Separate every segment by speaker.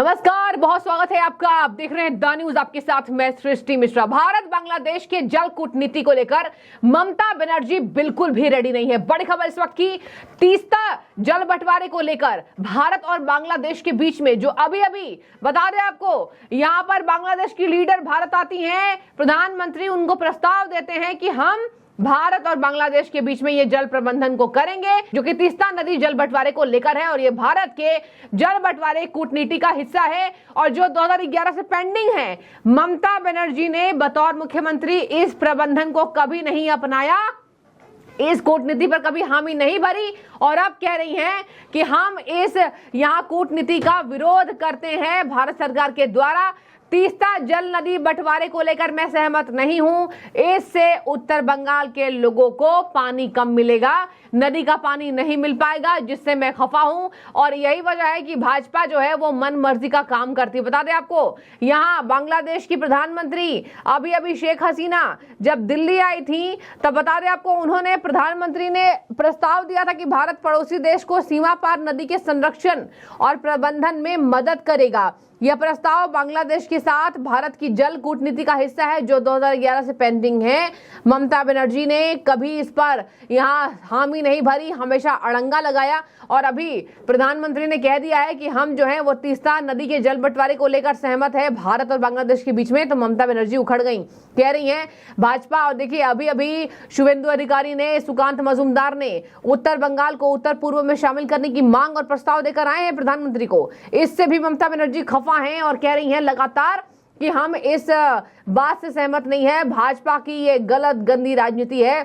Speaker 1: नमस्कार, बहुत स्वागत है आपका। आप देख रहे हैं द न्यूज, आपके साथ मैं सृष्टि मिश्रा। भारत बांग्लादेश के जल कूटनीति को लेकर ममता बनर्जी बिल्कुल भी रेडी नहीं है। बड़ी खबर इस वक्त की, तीस्ता जल बंटवारे को लेकर भारत और बांग्लादेश के बीच में जो अभी बता दें आपको, यहां पर बांग्लादेश की लीडर भारत आती हैं, प्रधानमंत्री उनको प्रस्ताव देते हैं कि हम भारत और बांग्लादेश के बीच में ये जल प्रबंधन को करेंगे, जो कि तीस्ता नदी जल बंटवारे को लेकर है। और ये भारत के जल बंटवारे कूटनीति का हिस्सा है और जो 2011 से पेंडिंग है। ममता बनर्जी ने बतौर मुख्यमंत्री इस प्रबंधन को कभी नहीं अपनाया, इस कूटनीति पर कभी हामी नहीं भरी और अब कह रही हैं कि हम इस यहाँ कूटनीति का विरोध करते हैं। भारत सरकार के द्वारा तीस्ता जल नदी बंटवारे को लेकर मैं सहमत नहीं हूं। इससे उत्तर बंगाल के लोगों को पानी कम मिलेगा, नदी का पानी नहीं मिल पाएगा, जिससे मैं खफा हूं। और यही वजह है कि भाजपा जो है वो मन मर्जी का काम करती है। बता दें आपको, यहां बांग्लादेश की प्रधानमंत्री अभी शेख हसीना जब दिल्ली आई थी, तब बता दें आपको, उन्होंने प्रधानमंत्री ने प्रस्ताव दिया था कि भारत पड़ोसी देश को सीमा पार नदी के संरक्षण और प्रबंधन में मदद करेगा। यह प्रस्ताव बांग्लादेश के साथ भारत की जल कूटनीति का हिस्सा है, जो 2011 से पेंडिंग है। ममता बनर्जी ने कभी इस पर यहां हामी नहीं भरी, हमेशा अड़ंगा लगाया। और अभी प्रधानमंत्री ने कह दिया है कि हम जो है वो तीस्ता नदी के जल बंटवारे को लेकर सहमत है भारत और बांग्लादेश के बीच में। तो ममता बनर्जी उखड़ गई, कह रही हैं भाजपा। और देखिए, अभी शुभेंदु अधिकारी ने, सुकांत मजूमदार ने उत्तर बंगाल को उत्तर पूर्व में शामिल करने की मांग और प्रस्ताव देकर आए हैं प्रधानमंत्री को। इससे भी ममता बनर्जी खफा हैं और कह रही हैं लगातार कि हम इस बात से सहमत नहीं है। भाजपा की ये गलत गंदी राजनीति है।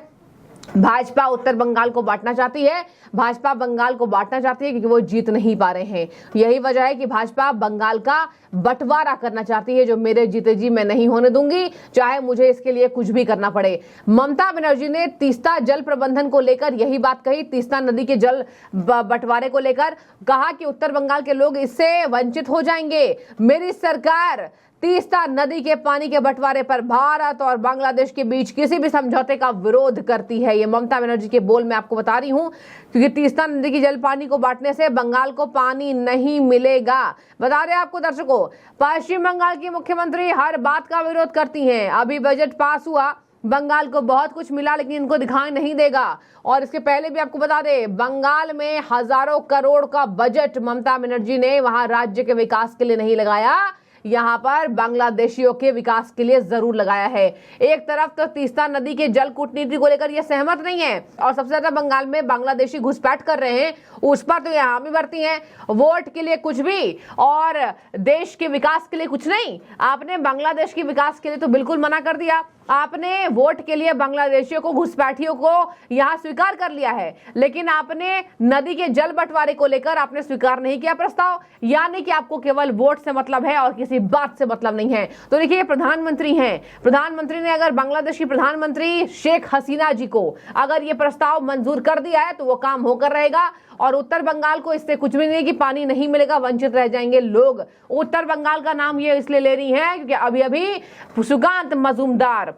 Speaker 1: भाजपा उत्तर बंगाल को बांटना चाहती है, भाजपा बंगाल को बांटना चाहती है क्योंकि वो जीत नहीं पा रहे हैं। यही वजह है कि भाजपा बंगाल का बंटवारा करना चाहती है, जो मेरे जीते जी मैं नहीं होने दूंगी, चाहे मुझे इसके लिए कुछ भी करना पड़े। ममता बनर्जी ने तीस्ता जल प्रबंधन को लेकर यही बात कही। तीस्ता नदी के जल बंटवारे को लेकर कहा कि उत्तर बंगाल के लोग इससे वंचित हो जाएंगे। मेरी सरकार तीस्ता नदी के पानी के बंटवारे पर भारत और बांग्लादेश के बीच किसी भी समझौते का विरोध करती है। ये ममता बनर्जी के बोल मैं आपको बता रही हूं, क्योंकि तीस्ता नदी की जल पानी को बांटने से बंगाल को पानी नहीं मिलेगा। बता दें आपको दर्शकों, पश्चिम बंगाल की मुख्यमंत्री हर बात का विरोध करती हैं। अभी बजट पास हुआ, बंगाल को बहुत कुछ मिला, लेकिन इनको दिखाई नहीं देगा। और इसके पहले भी आपको बता दें, बंगाल में हजारों करोड़ का बजट ममता बनर्जी ने वहां राज्य के विकास के लिए नहीं लगाया, यहाँ पर बांग्लादेशियों के विकास के लिए जरूर लगाया है। एक तरफ तो तीस्ता नदी के जल कूटनीति को लेकर ये सहमत नहीं है और सबसे ज्यादा बंगाल में बांग्लादेशी घुसपैठ कर रहे हैं, उस पर तो ये हामी भरती हैं। वोट के लिए कुछ भी और देश के विकास के लिए कुछ नहीं। आपने बांग्लादेश के विकास के लिए तो बिल्कुल मना कर दिया। आपने वोट के लिए बांग्लादेशियों को, घुसपैठियों को यहाँ स्वीकार कर लिया है, लेकिन आपने नदी के जल बंटवारे को लेकर आपने स्वीकार नहीं किया प्रस्ताव। यानी कि आपको केवल वोट से मतलब है और किसी बात से मतलब नहीं है। तो देखिए, प्रधानमंत्री हैं, प्रधानमंत्री ने अगर बांग्लादेश की प्रधानमंत्री शेख हसीना जी को अगर ये प्रस्ताव मंजूर कर दिया है तो वो काम होकर रहेगा। और उत्तर बंगाल को इससे कुछ भी नहीं कि पानी नहीं मिलेगा, वंचित रह जाएंगे लोग। उत्तर बंगाल का नाम ये इसलिए ले रही है क्योंकि अभी सुकांत मजूमदार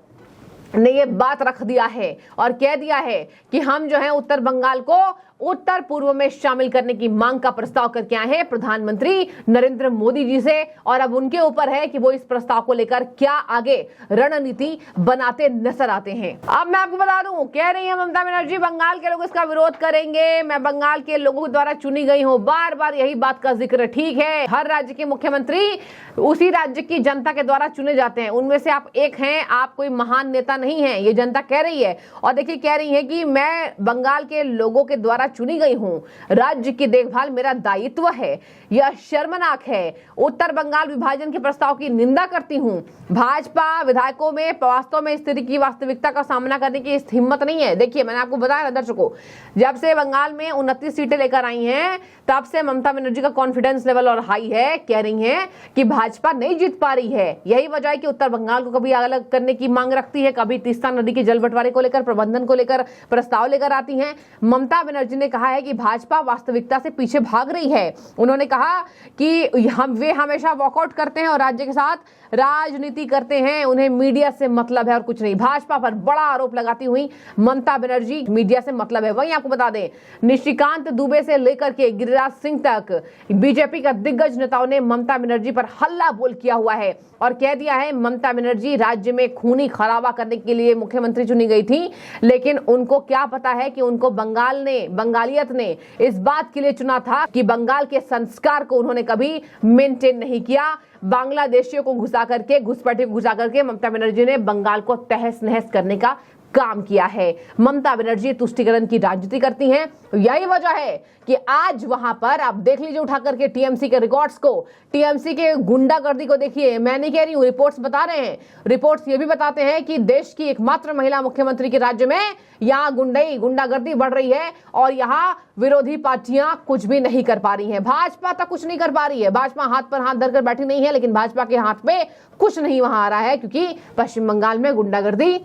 Speaker 1: ने ये बात रख दिया है और कह दिया है कि हम जो है उत्तर बंगाल को उत्तर पूर्व में शामिल करने की मांग का प्रस्ताव करके आए हैं प्रधानमंत्री नरेंद्र मोदी जी से। और अब उनके ऊपर है कि वो इस प्रस्ताव को लेकर क्या आगे रणनीति बनाते नजर आते हैं। अब मैं आपको बता दूं, कह रही है ममता बनर्जी बंगाल के लोग इसका विरोध करेंगे, मैं बंगाल के लोगों द्वारा चुनी गई हूं। बार बार यही बात का जिक्र। ठीक है, हर राज्य के मुख्यमंत्री उसी राज्य की जनता के द्वारा चुने जाते हैं, उनमें से आप एक हैं, आप कोई महान नेता नहीं है, ये जनता कह रही है। और देखिए, कह रही है कि मैं बंगाल के लोगों के द्वारा चुनी गई हूं, राज्य की देखभाल मेरा दायित्व है। यह शर्मनाक है। उत्तर बंगाल विभाजन के प्रस्ताव की निंदा करती हूं। भाजपा विधायकों में वास्तव में स्थिति की वास्तविकता का सामना करने की हिम्मत नहीं है। देखिए, मैंने आपको बताया दर्शकों, जब से बंगाल में 29 सीटें लेकर आई हैं, तब से ममता बनर्जी का कॉन्फिडेंस लेवल और हाई है। कह रही हैं कि भाजपा नहीं जीत पा रही है। यही वजह है कि उत्तर बंगाल को कभी अलग करने की मांग रखती है, कभी तीस्ता नदी के जल बंटवारे को लेकर, प्रबंधन को लेकर प्रस्ताव लेकर आती हैं। ममता बनर्जी ने कहा है कि भाजपा वास्तविकता से पीछे भाग रही है। उन्होंने कहा कि वे हमेशा वॉकआउट करते हैं और राज्य के साथ राजनीति करते हैं, उन्हें मीडिया से मतलब है और कुछ नहीं। भाजपा पर बड़ा आरोप लगाती हुई ममता बनर्जी, मीडिया से मतलब है। वहीं आपको बता दें, निशिकांत दुबे से लेकर के गिरिराज सिंह तक बीजेपी का दिग्गज नेताओं ने ममता बनर्जी पर हल्ला बोल किया हुआ है और कह दिया है ममता बनर्जी राज्य में खूनी खराबा करने के लिए मुख्यमंत्री चुनी गई थी, लेकिन उनको क्या पता है कि उनको बंगालियत ने इस बात के लिए चुना था कि बंगाल के संस्कार को उन्होंने कभी मेंटेन नहीं किया। बांग्लादेशियों को घुसपैठियों को घुसा करके ममता बनर्जी ने बंगाल को तहस नहस करने का काम किया है। ममता बनर्जी तुष्टीकरण की राजनीति करती हैं। यही वजह है कि आज वहां पर आप देख लीजिए उठा करके टीएमसी के रिकॉर्ड्स को, टीएमसी के गुंडागर्दी को देखिए। मैं नहीं कह रही हूं, रिपोर्ट्स बता रहे हैं। रिपोर्ट्स ये भी बताते हैं कि देश की एकमात्र महिला मुख्यमंत्री के राज्य में यहाँ गुंडागर्दी बढ़ रही है और यहाँ विरोधी पार्टियां कुछ भी नहीं कर पा रही हैं। भाजपा तक कुछ नहीं कर पा रही है। भाजपा हाथ पर हाथ धरकर बैठी नहीं है, लेकिन भाजपा के हाथ में कुछ नहीं वहां आ रहा है, क्योंकि पश्चिम बंगाल में गुंडागर्दी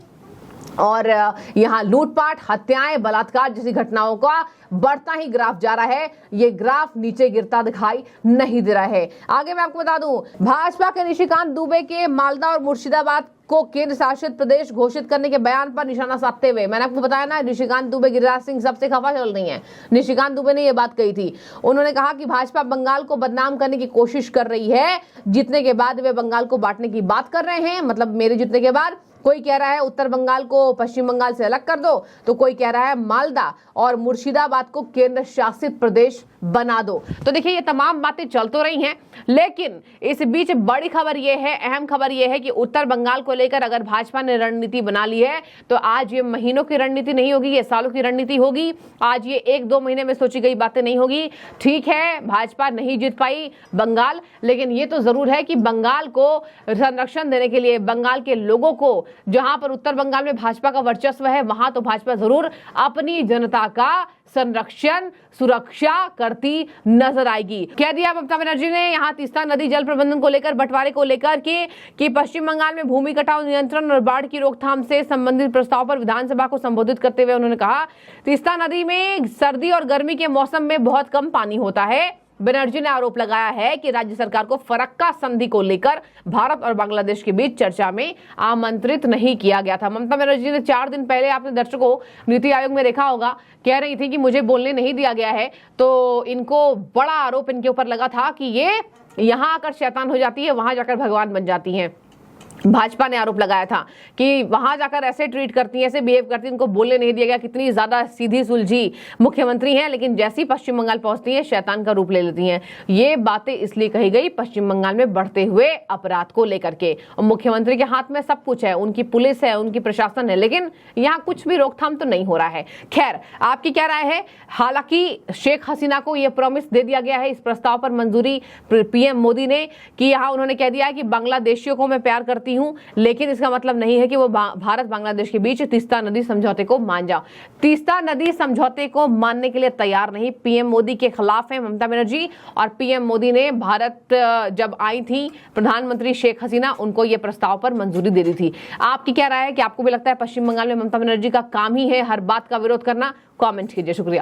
Speaker 1: और यहाँ लूटपाट, हत्याएं, बलात्कार जैसी घटनाओं का बढ़ता ही ग्राफ जा रहा है। ये ग्राफ नीचे गिरता दिखाई नहीं दे रहा है। आगे मैं आपको बता दूं, भाजपा के निशिकांत दुबे के मालदा और मुर्शिदाबाद को केंद्र शासित प्रदेश घोषित करने के बयान पर निशाना साधते हुए, मैंने आपको बताया ना, निशिकांत दुबे, गिरिराज सिंह सबसे खफा चल रही हैं। निशिकांत दुबे ने यह बात कही थी। उन्होंने कहा कि भाजपा बंगाल को बदनाम करने की कोशिश कर रही है। जीतने के बाद वे बंगाल को बांटने की बात कर रहे हैं, मतलब मेरे जीतने के बाद। कोई कह रहा है उत्तर बंगाल को पश्चिम बंगाल से अलग कर दो, तो कोई कह रहा है मालदा और मुर्शिदाबाद को केंद्र शासित प्रदेश बना दो। तो देखिए, ये तमाम बातें चल तो रही हैं, लेकिन इस बीच बड़ी खबर ये है, अहम खबर ये है कि उत्तर बंगाल को लेकर अगर भाजपा ने रणनीति बना ली है तो आज ये महीनों की रणनीति नहीं होगी, ये सालों की रणनीति होगी। आज ये 1-2 महीने में सोची गई बातें नहीं होगी। ठीक है, भाजपा नहीं जीत पाई बंगाल, लेकिन ये तो जरूर है कि बंगाल को संरक्षण देने के लिए, बंगाल के लोगों को, जहां पर उत्तर बंगाल में भाजपा का वर्चस्व है, वहां तो भाजपा जरूर अपनी जनता का संरक्षण, सुरक्षा करती नजर आएगी। कह दिया ममता बनर्जी ने यहाँ तीस्ता नदी जल प्रबंधन को लेकर, बंटवारे को लेकर कि पश्चिम बंगाल में भूमि कटाव नियंत्रण और बाढ़ की रोकथाम से संबंधित प्रस्ताव पर विधानसभा को संबोधित करते हुए उन्होंने कहा, तीस्ता नदी में सर्दी और गर्मी के मौसम में बहुत कम पानी होता है। बनर्जी ने आरोप लगाया है कि राज्य सरकार को फरक्का संधि को लेकर भारत और बांग्लादेश के बीच चर्चा में आमंत्रित नहीं किया गया था। ममता बनर्जी ने 4 दिन पहले, आपने दर्शकों नीति आयोग में देखा होगा, कह रही थी कि मुझे बोलने नहीं दिया गया है। तो इनको बड़ा आरोप इनके ऊपर लगा था कि ये यहां आकर शैतान हो जाती है, वहां जाकर भगवान बन जाती हैं। भाजपा ने आरोप लगाया था कि वहां जाकर ऐसे ट्रीट करती हैं, ऐसे बिहेव करती हैं, उनको बोलने नहीं दिया गया। कितनी ज्यादा सीधी सुलझी मुख्यमंत्री हैं, लेकिन जैसी पश्चिम बंगाल पहुंचती हैं शैतान का रूप ले लेती हैं। ये बातें इसलिए कही गई पश्चिम बंगाल में बढ़ते हुए अपराध को लेकर के। और मुख्यमंत्री के हाथ में सब कुछ है, उनकी पुलिस है, उनकी प्रशासन है, लेकिन यहाँ कुछ भी रोकथाम तो नहीं हो रहा है। खैर, आपकी क्या राय है? हालांकि शेख हसीना को यह प्रॉमिस दे दिया गया है, इस प्रस्ताव पर मंजूरी पीएम मोदी ने, कि यहाँ उन्होंने कह दिया है कि बांग्लादेशियों को मैं प्यार करती हूं, लेकिन इसका मतलब नहीं है कि वो भारत बांग्लादेश के बीच तीस्ता नदी समझौते को मान जाओ। तीस्ता नदी समझौते को मानने के लिए तैयार नहीं। पीएम मोदी के खिलाफ है ममता बनर्जी, और पीएम मोदी ने भारत जब आई थी प्रधानमंत्री शेख हसीना, उनको ये प्रस्ताव पर मंजूरी दे दी थी। आपकी क्या राय है कि आपको भी लगता है पश्चिम बंगाल में ममता बनर्जी का काम ही है हर बात का विरोध करना? कमेंट कीजिए। शुक्रिया।